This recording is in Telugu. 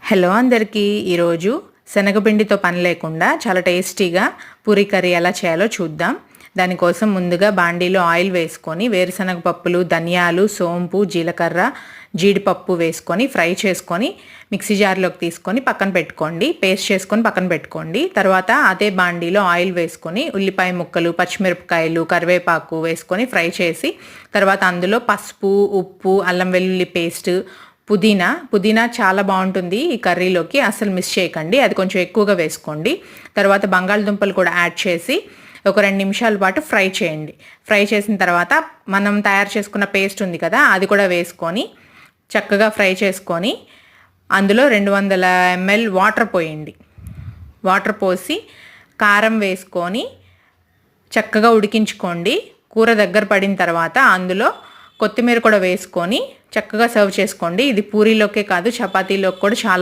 హలో అందరికీ ఈరోజు శనగపిండితో పని లేకుండా చాలా టేస్టీగా పూరీ కర్రీ ఎలా చేయాలో చూద్దాం. దానికోసం ముందుగా బాండీలో ఆయిల్ వేసుకొని వేరుశనగ పప్పులు, ధనియాలు, సోంపు, జీలకర్ర, జీడిపప్పు వేసుకొని ఫ్రై చేసుకొని మిక్సీ జార్లోకి తీసుకొని పక్కన పెట్టుకోండి. పేస్ట్ చేసుకొని పక్కన పెట్టుకోండి. తర్వాత అదే బాండీలో ఆయిల్ వేసుకొని ఉల్లిపాయ ముక్కలు, పచ్చిమిరపకాయలు, కరివేపాకు వేసుకొని ఫ్రై చేసి తర్వాత అందులో పసుపు, ఉప్పు, అల్లం వెల్లుల్లి పేస్ట్, పుదీనా చాలా బాగుంటుంది ఈ కర్రీలోకి, అసలు మిస్ చేయకండి. అది కొంచెం ఎక్కువగా వేసుకోండి. తర్వాత బంగాళదుంపలు కూడా యాడ్ చేసి ఒక 2 నిమిషాల పాటు ఫ్రై చేయండి. ఫ్రై చేసిన తర్వాత మనం తయారు చేసుకున్న పేస్ట్ ఉంది కదా, అది కూడా వేసుకొని చక్కగా ఫ్రై చేసుకొని అందులో 200 ml వాటర్ పోయండి. వాటర్ పోసి కారం వేసుకొని చక్కగా ఉడికించుకోండి. కూర దగ్గర పడిన తర్వాత అందులో కొత్తిమీర కూడా వేసుకొని చక్కగా సర్వ్ చేసుకోండి. ఇది పూరీలోకే కాదు చపాతీలోకి కూడా చాలా